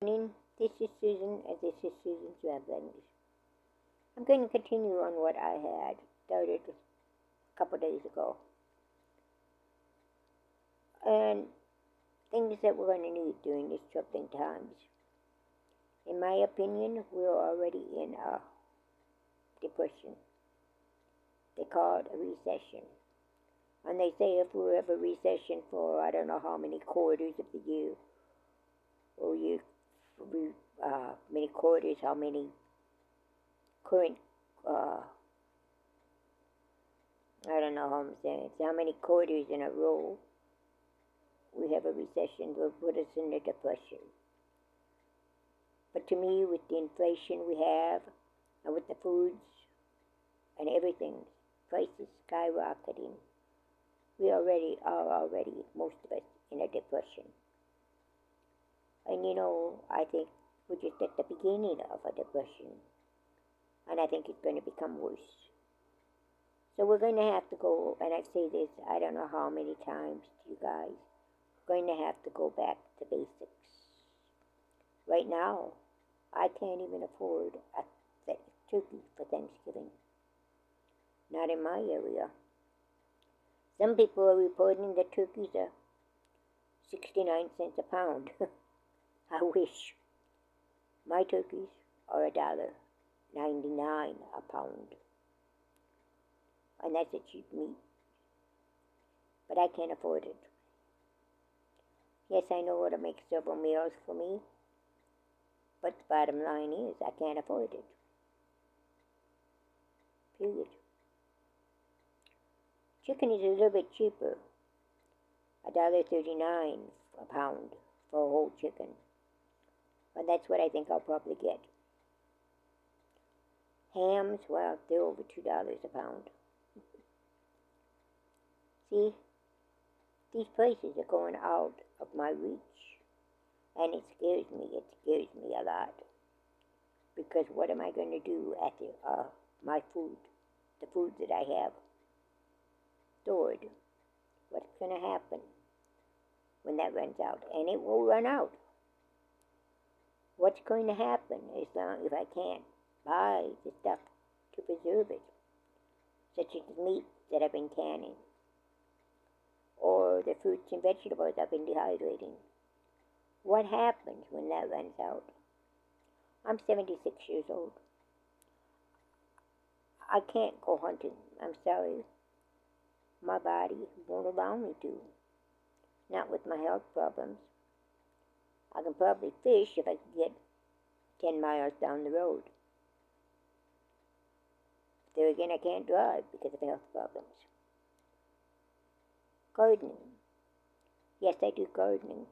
Morning. This is Susan, and this is Susan's Ramblings. I'm going to continue on what I had started a couple days ago, and things that we're going to need during these troubling times. In my opinion, we're already in a depression. They call it a recession. And they say if we have a recession for I don't know how many quarters of the year, or many quarters, how many current, I don't know how I'm saying it, how many quarters in a row we have a recession will put us in a depression. But to me, with the inflation we have, and with the foods and everything, prices skyrocketing, we already are most of us, in a depression. And I think we're just at the beginning of a depression. And I think it's going to become worse. So we're going to have to go, and I say this I don't know how many times to you guys, we're going to have to go back to basics. Right now, I can't even afford a turkey for Thanksgiving. Not in my area. Some people are reporting that turkeys are 69 cents a pound. I wish. My turkeys are $1.99 a pound. And that's a cheap meat. But I can't afford it. Yes, I know it'll make several meals for me. But the bottom line is, I can't afford it. Period. Chicken is a little bit cheaper. $1.39 a pound for a whole chicken. And that's what I think I'll probably get. Hams, well, they're over $2 a pound. See, these prices are going out of my reach. And it scares me a lot. Because what am I going to do at my food, the food that I have stored? What's going to happen when that runs out? And it will run out. What's going to happen if I can't buy the stuff to preserve it, such as the meat that I've been canning, or the fruits and vegetables I've been dehydrating? What happens when that runs out? I'm 76 years old. I can't go hunting. I'm sorry. My body won't allow me to. Not with my health problems. I can probably fish if I can get 10 miles down the road. There again, I can't drive because of health problems. Gardening. Yes, I do gardening.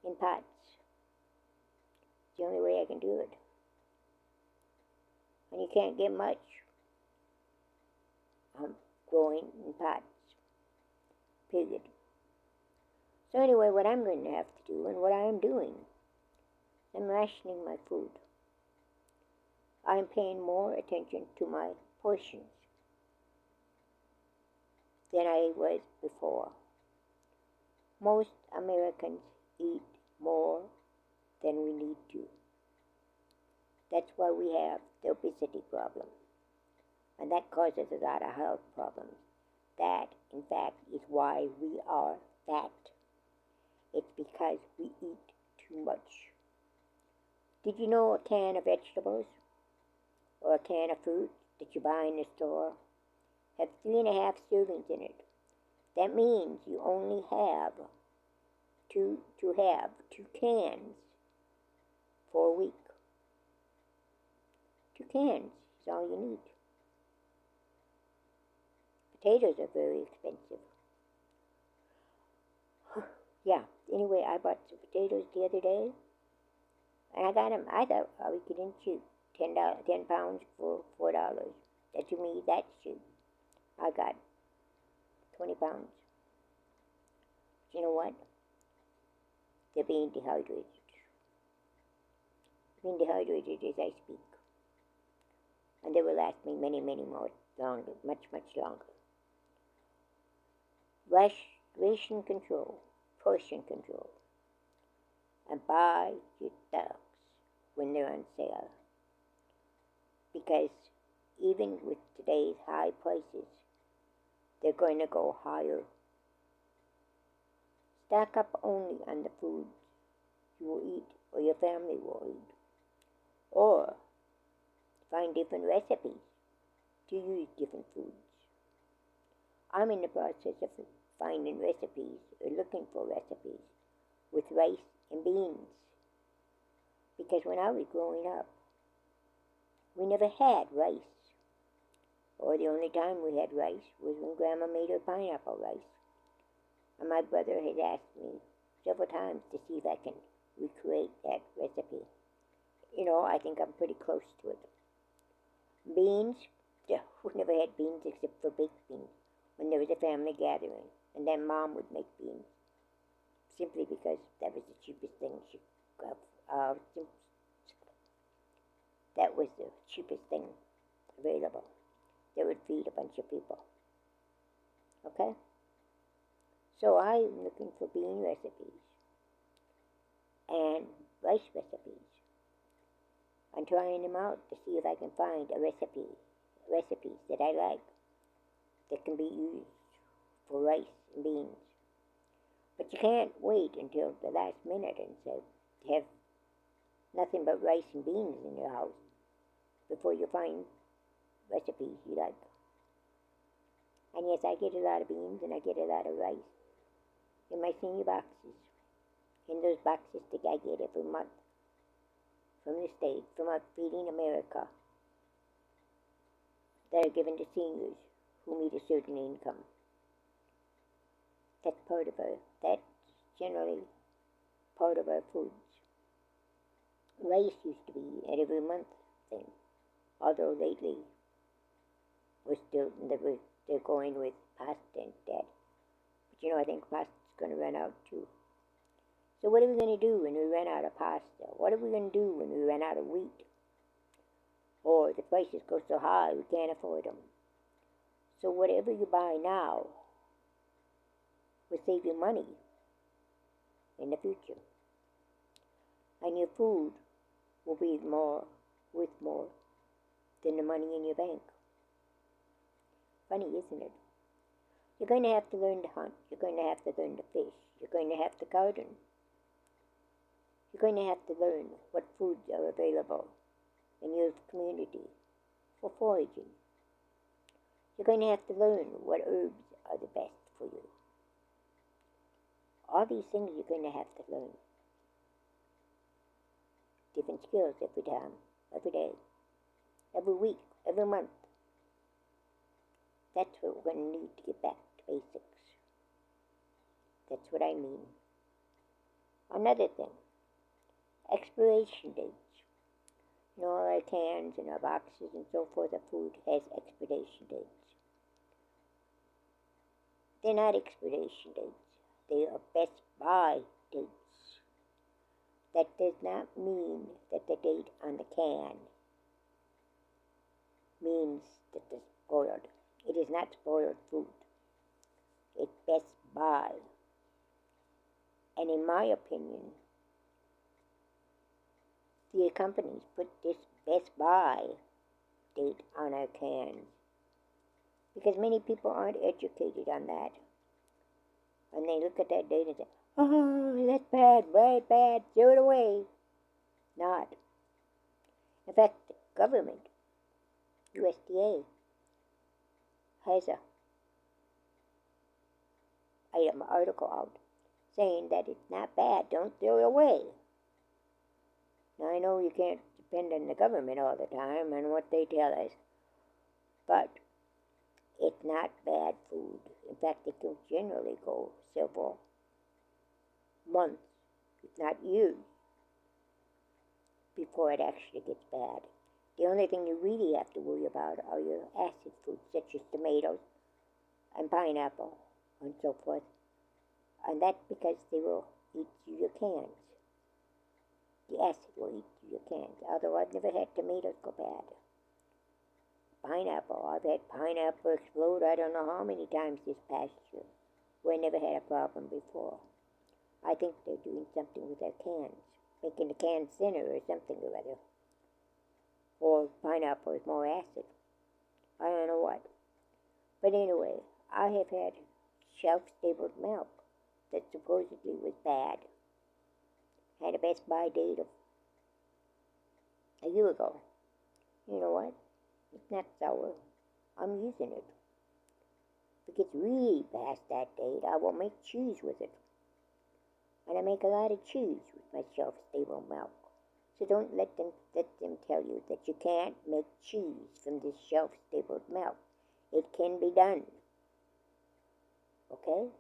In pots. It's the only way I can do it. And you can't get much growing in pots. Period. So anyway, what I'm going to have to do, and what I am doing, I'm rationing my food. I'm paying more attention to my portions than I was before. Most Americans eat more than we need to. That's why we have the obesity problem. And that causes a lot of health problems. That, in fact, is why we are fat. It's because we eat too much. Did you know a can of vegetables or a can of fruit that you buy in the store have 3.5 servings in it? That means you only have two cans for a week. 2 cans is all you need. Potatoes are very expensive. Yeah, anyway, I bought some potatoes the other day, and I got them. I thought I was getting cheap. 10 pounds for $4. That to me, that's cheap. I got 20 pounds. But you know what? They're being dehydrated. Being dehydrated as I speak. And they will last me many more longer, much longer. Ration control, portion control. and buy your stocks when they're on sale. Because even with today's high prices, they're going to go higher. Stock up only on the foods you will eat or your family will eat. Or find different recipes to use different foods. I'm in the process of finding recipes or looking for recipes with rice and beans. Because when I was growing up, we never had rice. Or the only time we had rice was when Grandma made her pineapple rice. And my brother has asked me several times to see if I can recreate that recipe. I think I'm pretty close to it. Beans, we never had beans except for baked beans when there was a family gathering. And then Mom would make beans simply because that was the cheapest thing she got. That was the cheapest thing available that would feed a bunch of people. Okay? So I'm looking for bean recipes and rice recipes. I'm trying them out to see if I can find recipes that I like that can be used for rice and beans. But you can't wait until the last minute and have nothing but rice and beans in your house before you find recipes you like. And yes, I get a lot of beans and I get a lot of rice in my senior boxes. In those boxes that I get every month from the state, from our Feeding America, that are given to seniors who meet a certain income. That's generally part of our foods. Rice used to be an every month thing, although lately they're going with pasta instead. But I think pasta's going to run out too. So what are we going to do when we run out of pasta? What are we going to do when we run out of wheat? Or the prices go so high we can't afford them. So whatever you buy now will save you money in the future. And your food will be worth more than the money in your bank. Funny, isn't it? You're going to have to learn to hunt. You're going to have to learn to fish. You're going to have to garden. You're going to have to learn what foods are available in your community for foraging. You're going to have to learn what herbs are the best for you. All these things you're going to have to learn. Different skills every time, every day, every week, every month. That's what we're going to need to get back to basics. That's what I mean. Another thing, expiration dates. Our cans and our boxes and so forth of food has expiration dates. They're not expiration dates. They are best by dates. That does not mean that the date on the can means that it's spoiled. It is not spoiled food. It's best by. And in my opinion, the companies put this best by date on our cans because many people aren't educated on that. And they look at that date and say, oh, that's bad, throw it away. Not. In fact, the government, USDA, has an article out saying that it's not bad, don't throw it away. Now, I know you can't depend on the government all the time and what they tell us, but it's not bad food. In fact, it can generally go several months, if not years, before it actually gets bad. The only thing you really have to worry about are your acid fruits, such as tomatoes and pineapple and so forth. And that's because they will eat through your cans. The acid will eat through your cans. Although I've never had tomatoes go bad. Pineapple, I've had pineapple explode I don't know how many times this past year. We never had a problem before. I think they're doing something with their cans, making the cans thinner or something or other. Or pineapple with more acid. I don't know what. But anyway, I have had shelf-stable milk that supposedly was bad. Had a best by date of a year ago. You know what? It's not sour. I'm using it. If it gets really past that date, I will make cheese with it. And I make a lot of cheese with my shelf-stable milk. So don't let them tell you that you can't make cheese from this shelf-stable milk. It can be done. Okay?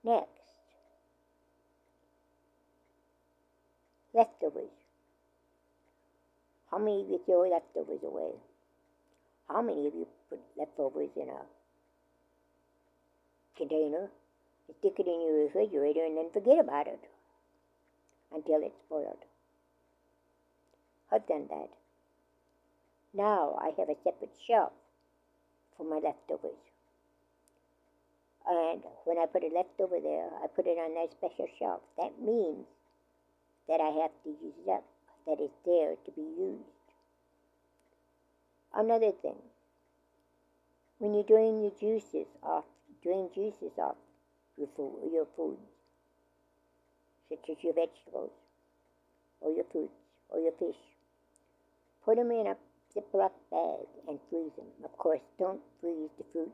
Next. Leftovers. How many of you throw leftovers away? How many of you put leftovers in a container, stick it in your refrigerator, and then forget about it until it's spoiled? I've done that. Now I have a separate shelf for my leftovers. And when I put a leftover there, I put it on that special shelf. That means that I have to use it up, that it's there to be used. Another thing, when you're drain juices off your food, such as your vegetables, or your fruits, or your fish, put them in a Ziploc bag and freeze them. Of course, don't freeze the fruit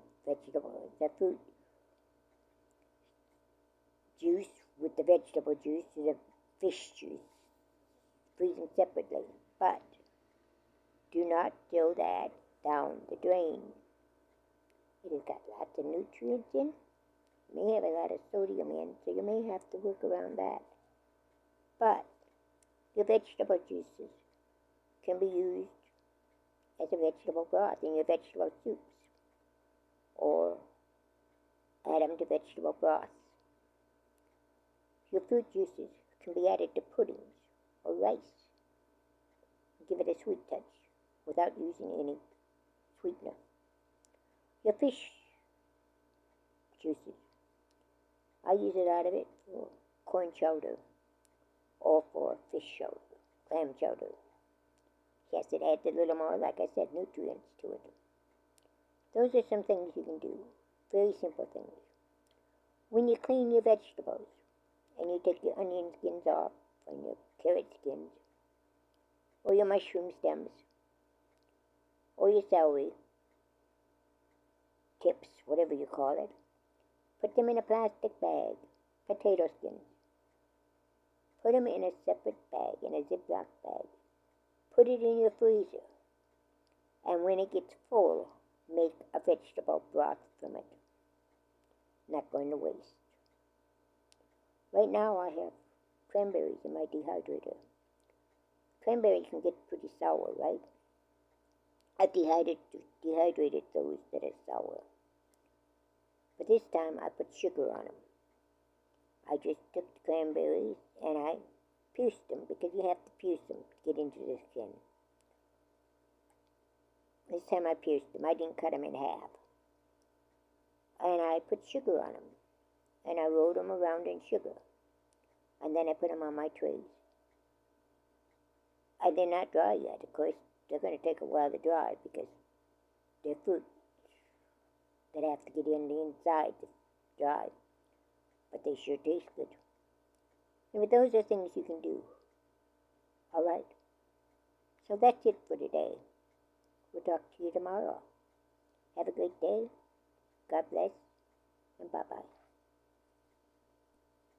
juice with the vegetable juice or the fish juice. Freeze them separately. But do not throw that down the drain. It has got lots of nutrients in. It may have a lot of sodium in, so you may have to work around that. But your vegetable juices can be used as a vegetable broth in your vegetable soups, or add them to vegetable broths. Your fruit juices can be added to puddings or rice. Give it a sweet touch without using any sweetener. Your fish juices, I use a lot of it for corn chowder or for fish chowder, clam chowder. Yes, it adds a little more, like I said, nutrients to it. Those are some things you can do. Very simple things. When you clean your vegetables and you take your onion skins off and your carrot skins, or your mushroom stems, or your celery tips, whatever you call it, put them in a plastic bag, potato skins. Put them in a separate bag, in a Ziploc bag. Put it in your freezer, and when it gets full, make a vegetable broth from it. Not going to waste. Right now I have cranberries in my dehydrator. Cranberries can get pretty sour, right? I've dehydrated those that are sour. But this time I put sugar on them. I just took the cranberries and I pierced them, because you have to pierce them to get into the skin. This time I pierced them. I didn't cut them in half. And I put sugar on them. And I rolled them around in sugar. And then I put them on my trays. They're not dry yet. Of course, they're going to take a while to dry because they're fruit that have to get in the inside to dry. But they sure taste good. And those are things you can do. All right? So that's it for today. We'll talk to you tomorrow. Have a great day. God bless. And bye-bye.